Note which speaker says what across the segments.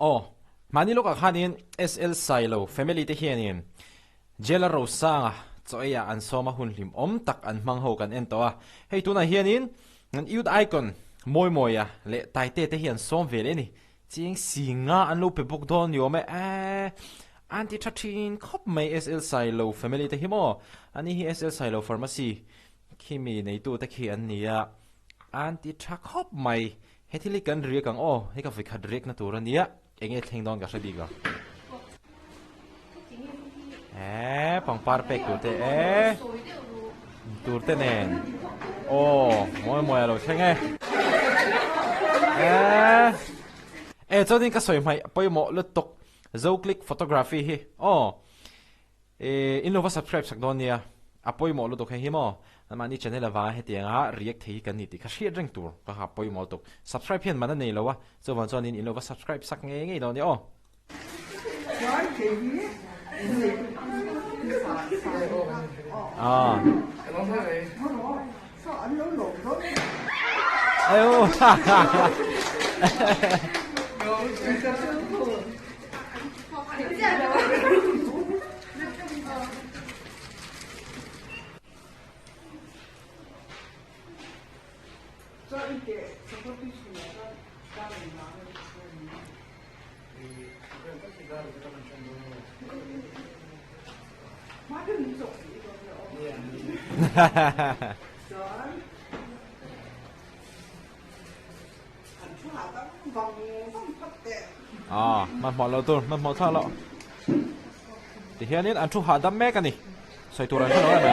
Speaker 1: Oh, manilo ka khanin SL Silo family te hianin jela ro sanga choya an soma hun hlim om tak an mang ho kan en to a hei tuna hianin an youth icon moi moya le taite te hian som vele ni ching singa an lo pe bok don yo me anti thathin khop mai SL Silo family te himo ani hi SL Silo pharmacy kimi nei tu te khi an nia anti thak khop mai hetili kan ri kang o he ka fikhat rek na tur ania enge thleng don ka hredi ga pang par pek tu te tur te nen o moi moi lo thenge chodin ka soi mai poi mo lutok zo click photography hi in lova subscribe sak don nia apoi mo lutok he mo mani channel awa he tianga react thei kan ni ti kha share reng tur ka ha poi mo tok subscribe hian mana nei lowa so wan chuan in lova subscribe sak nge nge don ni ayoมันหมดแล้วตัวมันหมดท่าแล้วแต่เฮียนี่อันทุหาดัมแม่กันนี่ใส่ตัวอะไรก็ได้ไหม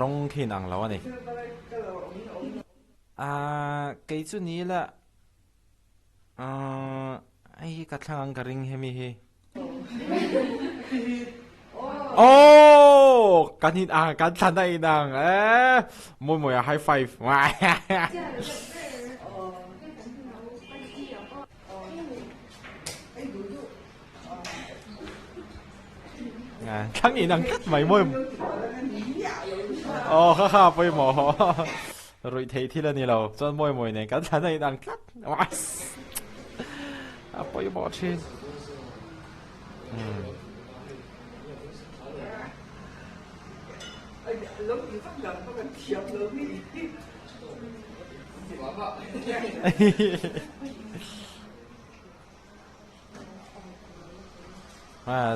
Speaker 1: รองขี้หนังแล้วนี่กี่จุดนี้ละไอ้กระทั่งกระริงเฮมิเฮกันหินกันทันได้ดังมวยมวยไฮไฟฟ์ว้าทั้งอีนังคัดใหม่มวยข้าไปหมอรุยเทที่แล้วนี่เราจนมวยเนี่ยกันทันได้ดังคัดว้าไปหมอชิน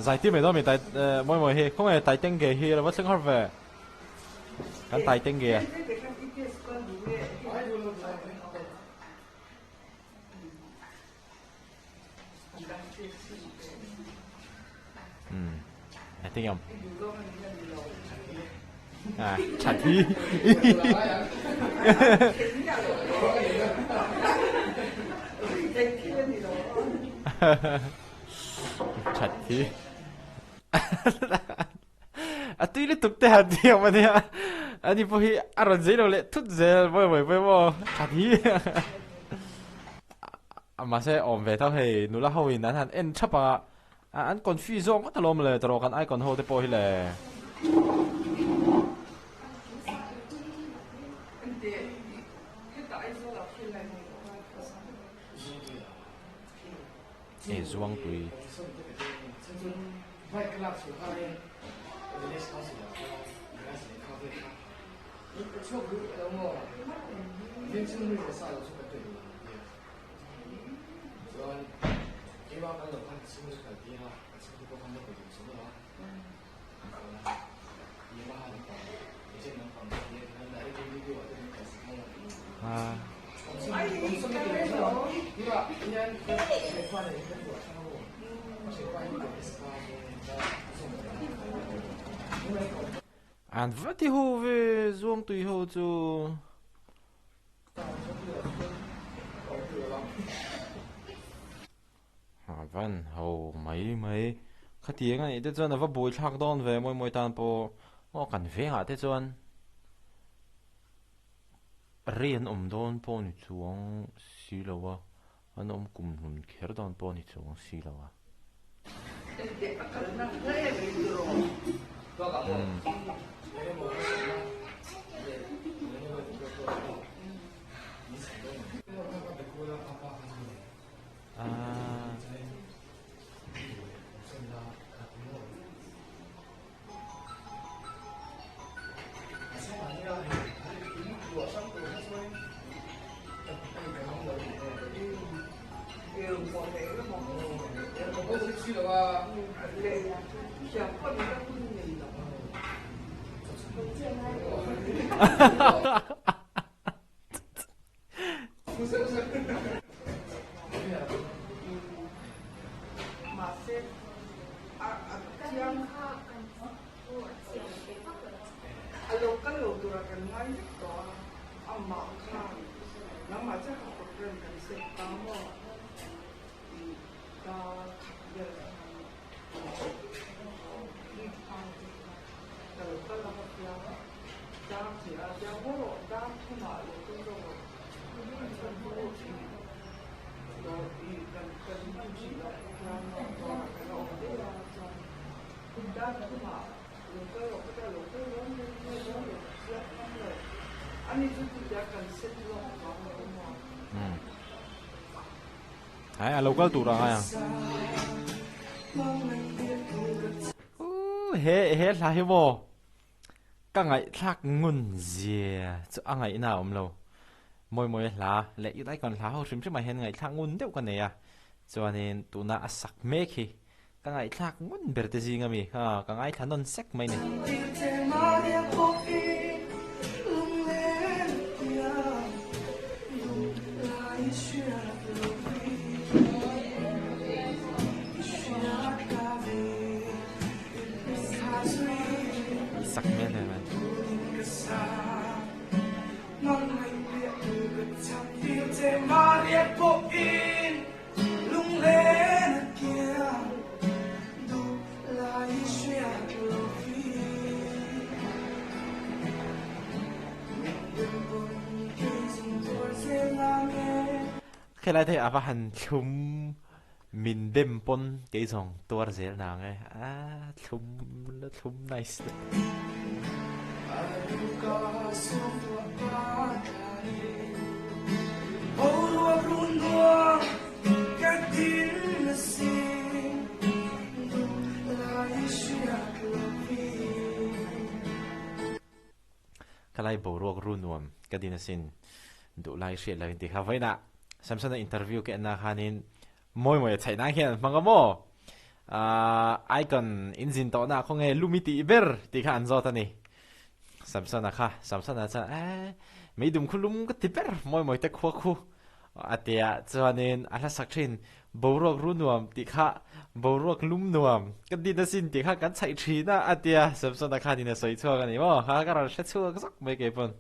Speaker 1: giải tiếp này đó mình tại mỗi mỗi hi không phải tại tên nghề hi là vẫn sinh hoạt về cái tại tên nghề tiếng không chặt thi chặt thi tuy liên tục te hạt điều mà thế đi phố hi ăn giấy đâu lệ thút giấy với chặt thi mà sẽ ổn về thao hề nụ la hậu hình anh em chấp anh còn phi rong có tao lomเลยตลอดกันไอ้còn hậu te po hi le zuang tui an vati ho ve zuang tui ho chu Văn hầu mấy khát tiếng này thế cho nó vấp bụi thác đòn về môi tan po ngó cần về hả thế cho riêng đòn po như chuông xí lâu à anh cùng hùn khэр đòn po như chuông xí lâu à ai local tu ra à he la he bo ka ngai thak ngun zia chu angai na lo moi la le yu dai kon la ho sim mai hen ngai thak ngun deuh kan ne ya chuanin tuna asak me khi ka ngai thak ngun berte zinga mi ha ka ngai thanon sek mai ne sắc mê này mà khi lại thấy ava hành chung mình đêm pon cái dòng tua dễ nàng ấy chung nice cái này bổ ruột run nuông cái đi nó xin đủ lại chuyện là thì không phải nè Samson interview cái na hanin moi chạy na hiền mang mo icon engine to na không nghe lumiti ber thì khán do ta nè Samson na cha mấy đùng khulum cái tiper moi te khu atia cho nên ala sakrin borok runuam thì kha borok lum nuam cái đi na sin thì kha kan chạy chi na atia Samson na kha ni na soi chua cái này mo ha cái ra sẽ chua cái sắc mấy cái pon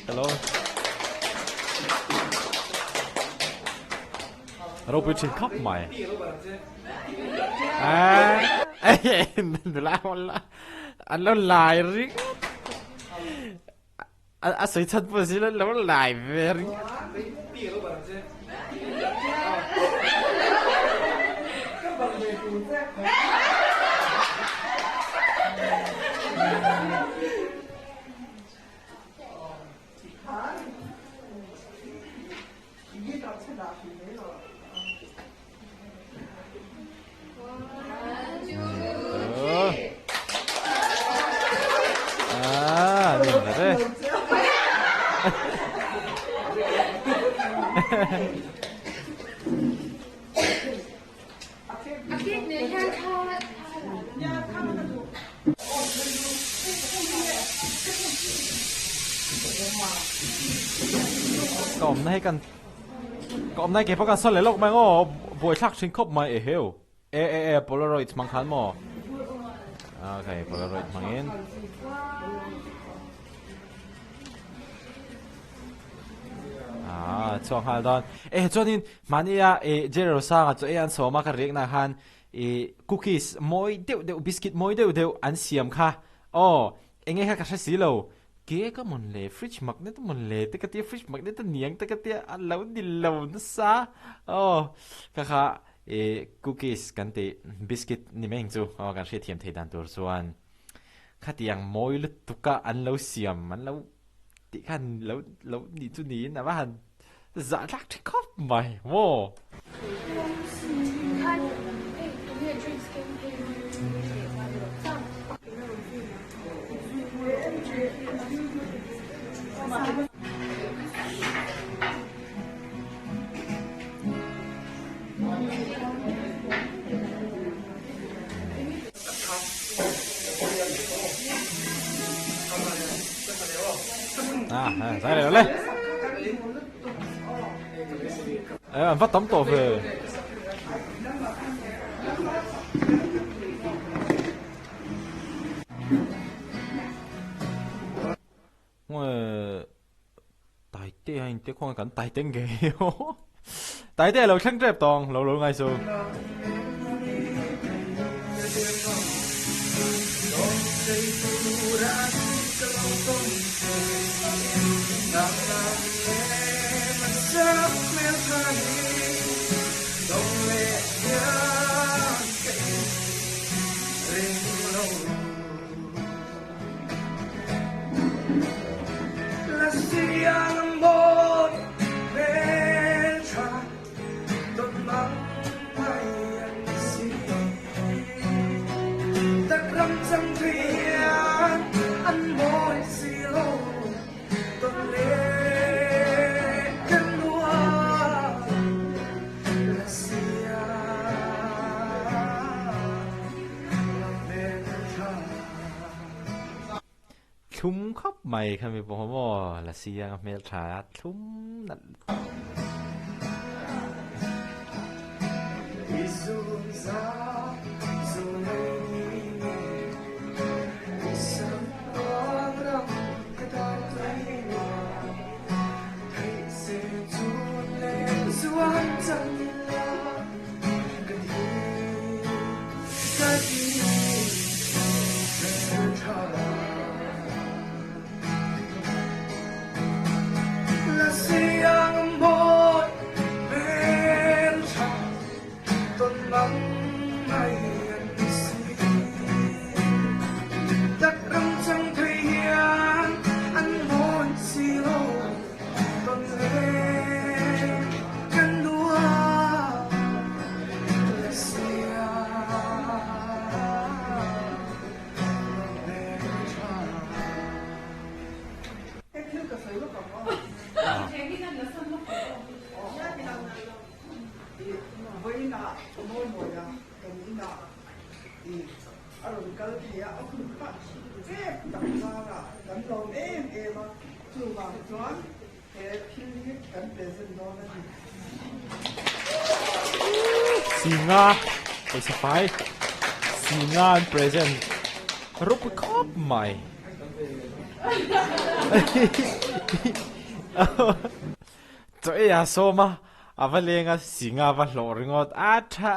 Speaker 1: hello Robert trên khóc mày anh nó lại riết anh sấy thật vừa xí nó lại về riết Cổng này cần ก็ไม่เก็บประกันสเลยลกไหมง้อบวยชักชิงคบมาเอเฮลโพลารอยด์มังคันมอโอเคโพลารอยด์มังเองช่วงฮัลดอนจวนนี้มันเจอร์ซ่าก็อันสมากันเรียกนะฮันคุกกี้มอยเดียวบิสกิตมอยเดียวอันเสียมค่ะเองค่ะก็ใช้สีเหลวเก๋ก็มันเลยฟริชมักเนี่ยมันเลยแต่ก็เตี้ยฟริชมักเนี่ยตัวเนียงแต่ก็เตี้ยอันเหลวดิเหลวนั่นซะค่ะคุกกี้กันเตบิสกิตนี่ไม่เห็นจูกันใช้เทียมเทดันตัวส่วนค่ะที่ยังมอยลุดตุกะอันเหลวเสียมมันเหลวที่กันเหลวนี่ตัวนี้นะว่าจะรักที่ครบไหมโว้ใช่เลยanh phát tấm tổ về tài tê anh tê khoan cảnh tài tê nghề tài tê là khăn đẹp toàn lâu ngay xưa thúng khóc mày không biết bố là xia mẹ trả thúng nè singa isa pai singa and present rup khop mai choi ya soma avalenga singa va loringot atha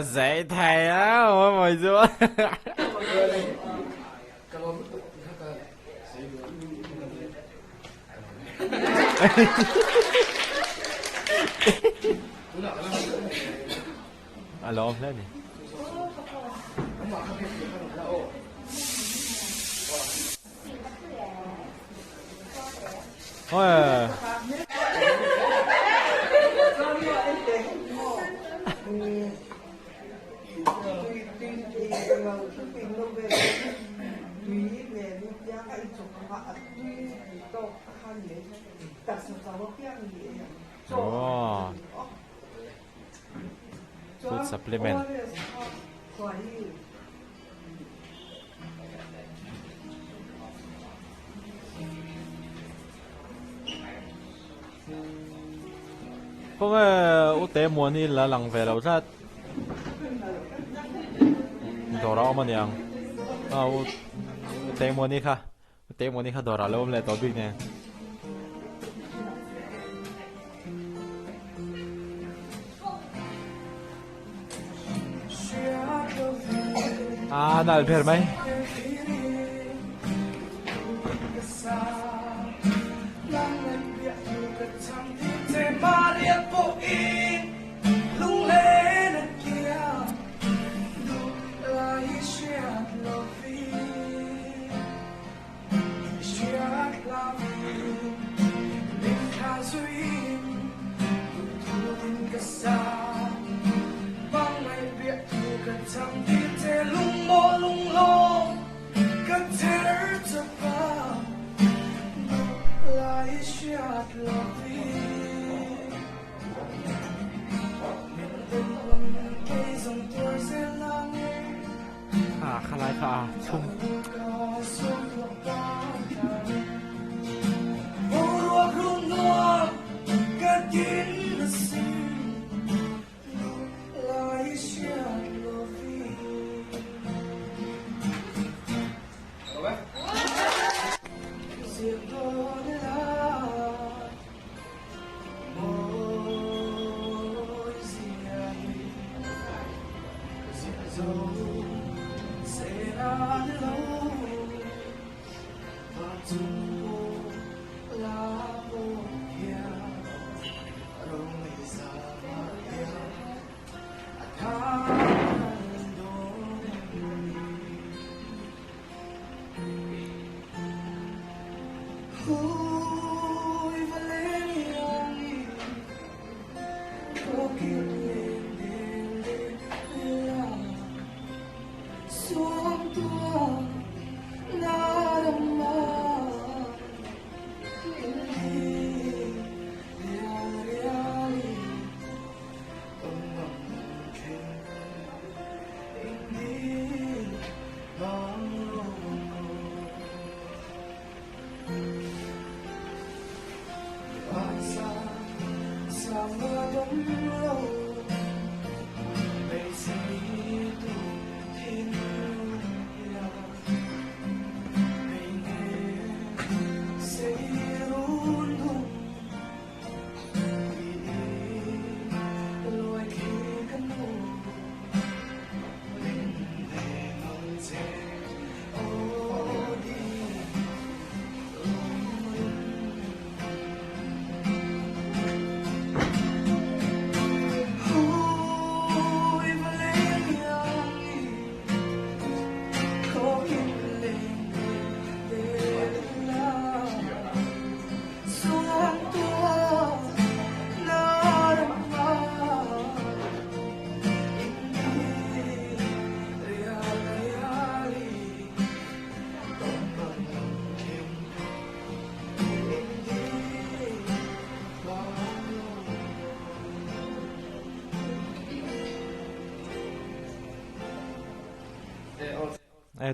Speaker 1: dạy thầy á mọi người alom lên đi ôi oh food supplement không ưu tế muốn đi là lằng về lâu ra đồ ra mà nhang ưu tế muốn đi khá đồ ra lâu lên tổ big nè nal per mai khá lại khá chung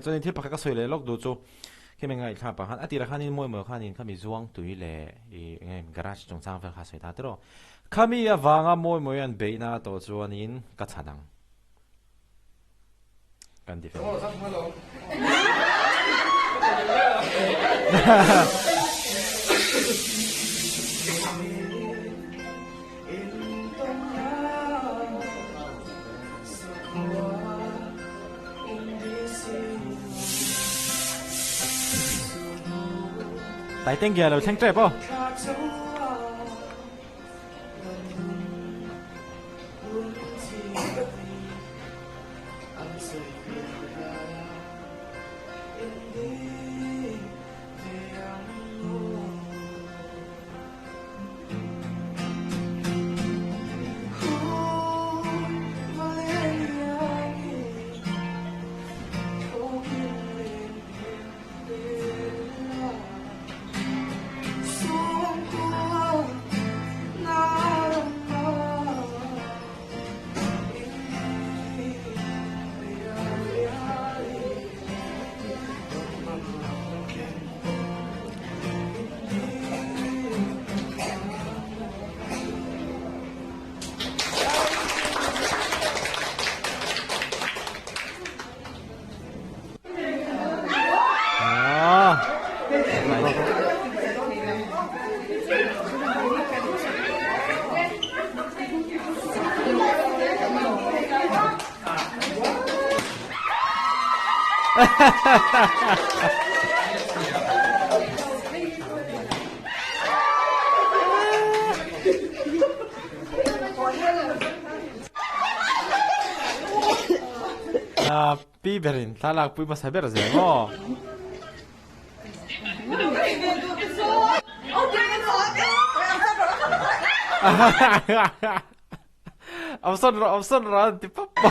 Speaker 1: cho nên thiết bạc các sợi lệ lóc đồ cho khi mình ngày thà bạc hắn ati là khăn in môi mở khăn in khami zuang tui lệ ngay garage trong sang phải khá sợi ta đó khami à vàng môi môi anh bé na to cho anh cắt chả đắng cần đi phải tại tiếng kia là thanh trẹp không? Piberin, talak pui masaber zemo. Ông son thì papa.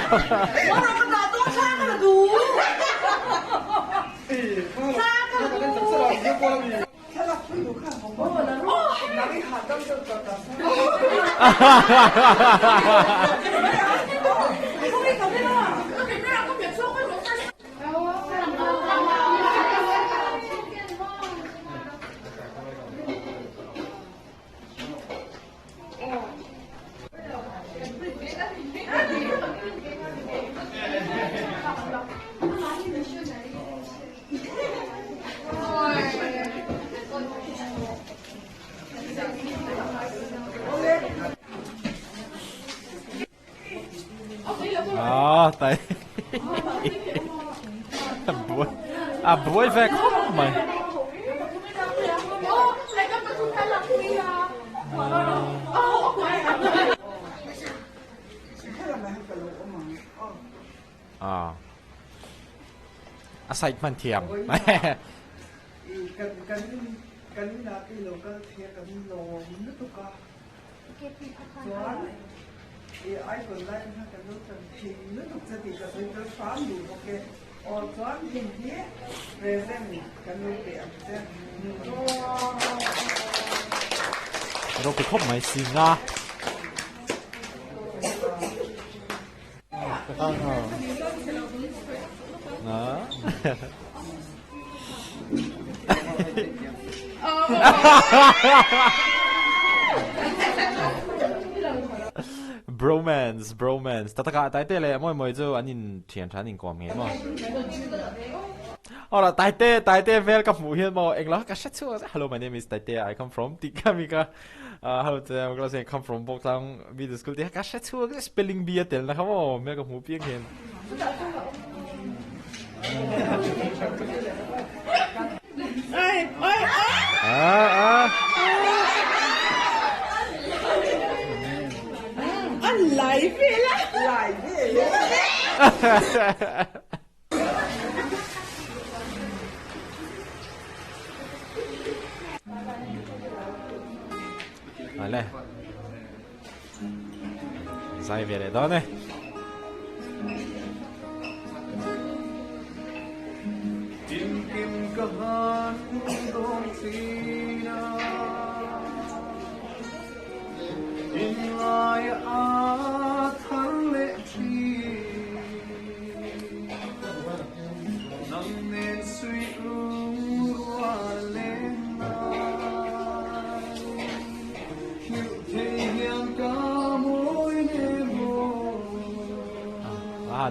Speaker 1: Tại buổi về khóc mày. Aside man thiam.
Speaker 2: Ai còn lại ha cái lúc cần thì nước thực sự thì cái tôi phá đủ ok, ở toán hình thế, về xem cái lúc đẹp xem.
Speaker 1: Rồi cái khóc mày xì nga. Đó. Bromance. Tataka Taitea le moi zo anin thian than in kom nge mo. Ora Taitea vel ka mu hian mo engla ka sha chu. Hello, my name is Taitea. I come from Tikamika. Hello, I'm going to say come from Boktang Middle School. Te ka sha chu spelling bee tel na kamo me ka mu piang hen.
Speaker 2: Lại về lại.
Speaker 1: Vale. Sai về đây đó này.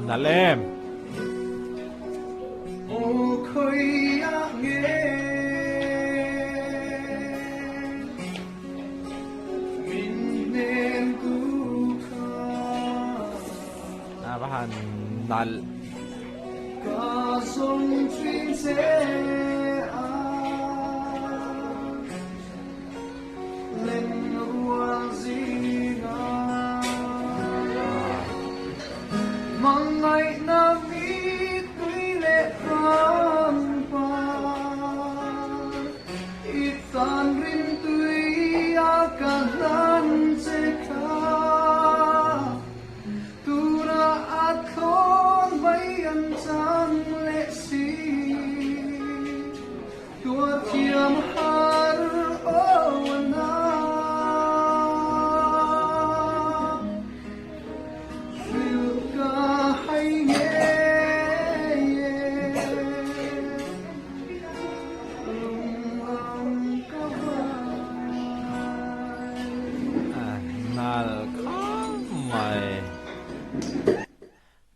Speaker 1: Nalem. Bahan nal.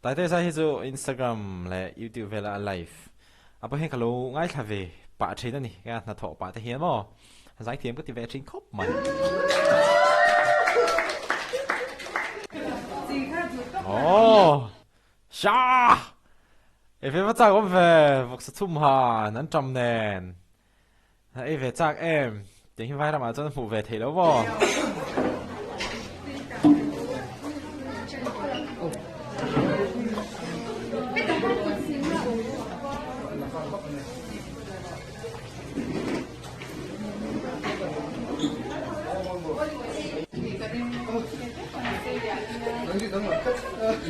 Speaker 1: Tại sao hiện giờ Instagram là YouTube về là live, à bây giờ kalau ngay thà về bạn thấy này, cái là thọ bạn thấy hiếm mà, giải thiểm có thể về trên khóc mà. Oh, sa, về bắt chắc ông về vọc sát thum hà nắn trầm nền về chắc em tiếng vai làm cho phụ về thấy đâu vô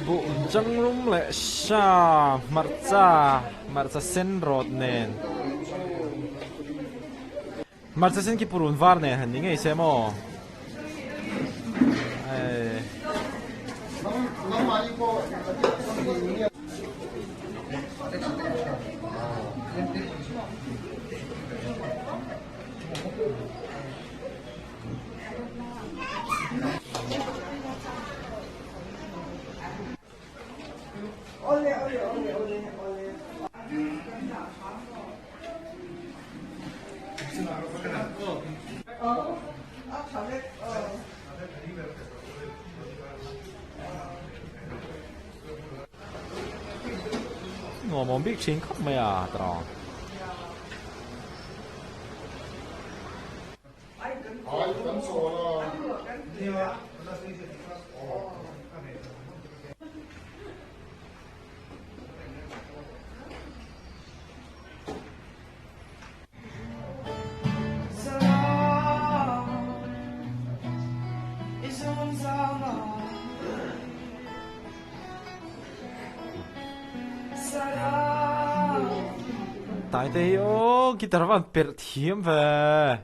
Speaker 1: bộ trăng lum lệ sa marcha sen rod nen marcha sen ki purun var nen han ningai semo ngomong biết chuyện khóc mày à tròn tại đây ô guitar van per thiêm về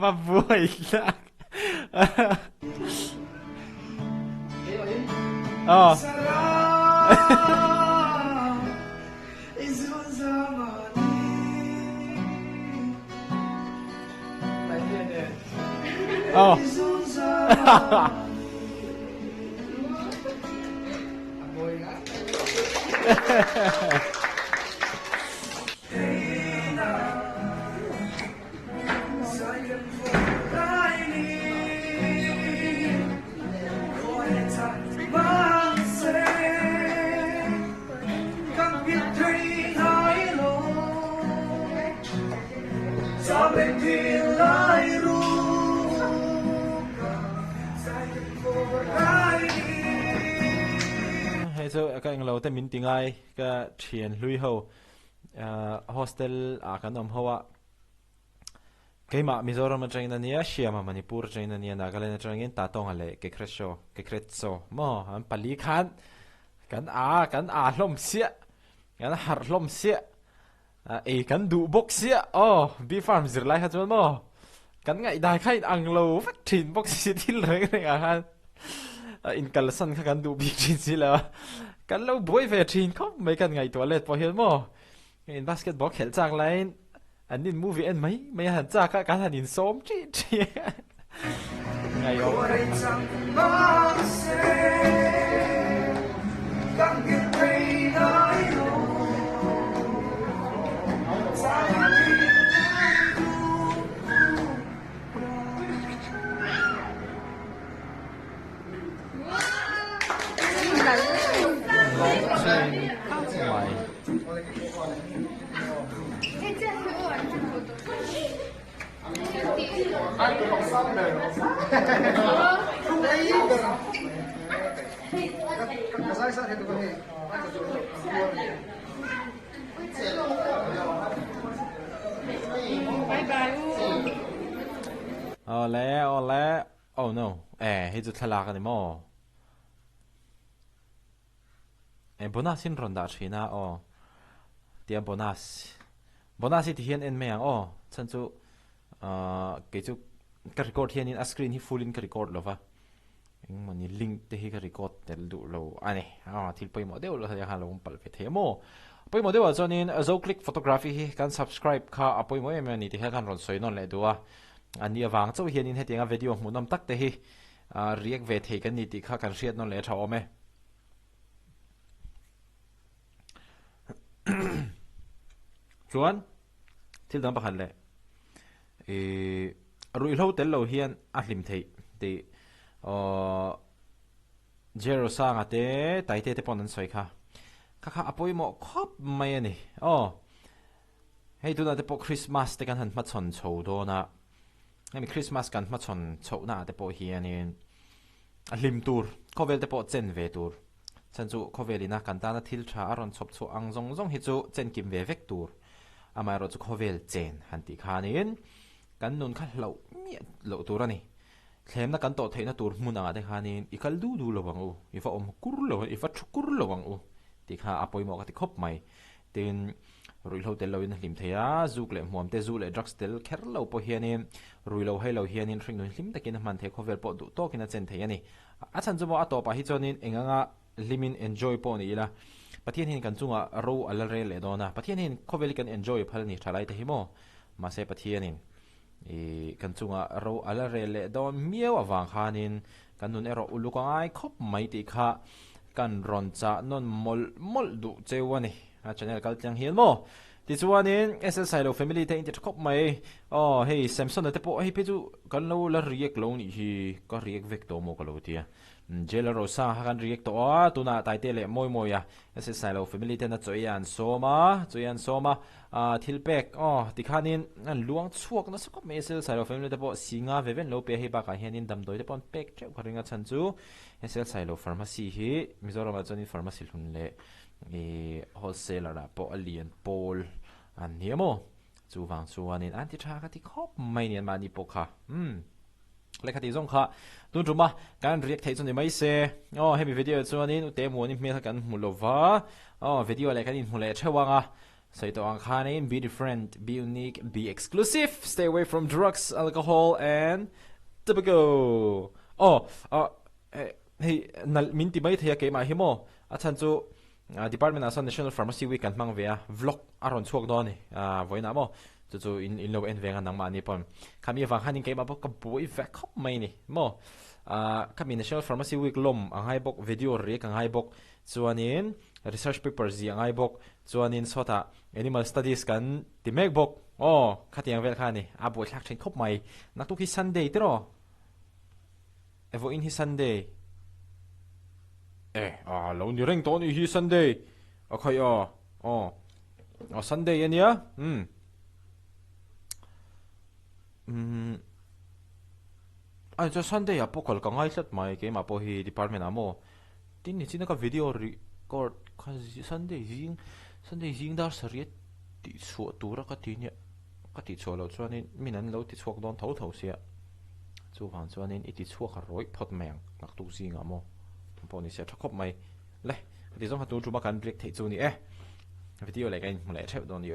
Speaker 1: mà vui lắm so cái anh lâu tên mình tiếng Ai cái thiền lui hậu hostel à cái nôm hoa cái mà Mizoram trang này nia Siam Manipur trang này Nagaland trang in ta tông ale cái kretso mo anh pali khan cái lom xia cái har lom xia cái du box xia bi farm zir lai ha chon mo cái ngày đại khai ang lâu phát triển box xia thì lấy cái này han in kalsan ka kan du big chin sila kan lo boy ve chin khop mai kan ngai toilet po hian mo in basketball khel chak line an in movie en mai han cha ka kan han in som chi ngai o Ole oh no hey chu thalak ani mo bonus in ronda china o tia bonus ti hian en meang o chan chu ke chu ka record hian in a screen hi full in ka record lova eng mani link te hi ka record tel du lo ani thil poi mo deu lo ha lo pal ve themo poi mo deu a chonin zo click photography hi kan subscribe kha apoi mo em ni ti ha kan ron soi non le duwa ani awang chu hian in hetinga video hmunam tak te hi react ve thei kan ni ti kha kan riat non le tha ome chuan thil dam pakhan le rui lo tel lo hian a hlim thei ti zero sang ate taite te pon an soi kha apoi mo khop mai ani hei tu na te po Christmas te kan han ma chon chho do na hemi Christmas kan ma chon chho na te po hianin a hlim tur khovel te po chen ve tur chan chu khovelina kan ta na thil tha aron chop chu ang zong zong hi chu chen kim ve vek tur amai ro chu khovel chen han ti khanin kan nun kha lo tur ani thlem na kan to theina tur hmuna de khanin ikal du lowang u ifa kur lo ifa thukur lowang u ti kha apoi mo ka ti khop mai tin rui lo tel lo in hlim theya zuk le hmom te zu le drugs tel kher lo po hianin rui lo hei lo hianin ring nun hlim takin man the khovel po du to kina chen thei ani a chan chu mo a to pa hi chonin enganga limin enjoy po ni la pathian hin kan chunga ro alal re le dona pathian hin khovel kan enjoy phal ni thalai te hi mo ma se pathian in kan chunga ro alal re le don miaw awang khanin kan nun ero uluka ai khop mai ti kha kan ron cha non mol du chewani a channel kal tlang hian mo ti chuanin SL family te inti khop mai hey Samson te po hey peju kan lo la react lo ni hi ka react vek to mo ka lo tia jela rosa han react to tuna taite le moi ya SL family te na choyan soma thilpek ti khanin an luang chuak na sakop me SL family te po singa veven lo pe hi ba ka hianin dam doi te pon pek cheu kharinga chan chu SL pharmacy hi Mizoram a choni pharmacy hlun le wholesaler da po alien pol an niemo chu wang chuanin anti tha ka ti khop mai nian ma ni po kha le khati zong kha tun ruma kan react thei chuni mai se hemi video chuanin te mo ni me kan mulova video le kan in mule thewanga sai to ang khanin be different be unique be exclusive stay away from drugs alcohol and tobacco hey nal min ti mai thea ke ma hi mo a chan chu Department of National Pharmacy Week kan mang vea vlog aron chuak do ni voina mo chu in lo en venga nang ma ni pon khami wang hanin ke ma bok ka boi ve khop mai ni mo khami National Pharmacy Week lom angai bok video re kang hai bok chuanin research papers zi angai bok chuanin sota animal studies kan ti mek bok khatiang vel khani a boi thak thin khop mai nak tu ki Sunday tro evo in hi Sunday lo ni reng to ni hi Sunday akhai Sunday ania ai cho Sunday apokol ka ngai sat mai ke ma po hi department amo tin ni china ka video record kha Sunday jing dar sariat ti chu tura ka ti nya ka ti cholo chuanin minan lo ti chuak don tho sia chu wang chuanin iti chuak a roi phot meng nak tu zinga mo poni se thakop mai le ti zong hatu tu ba kan break thei chu ni video le kan mule thep don ni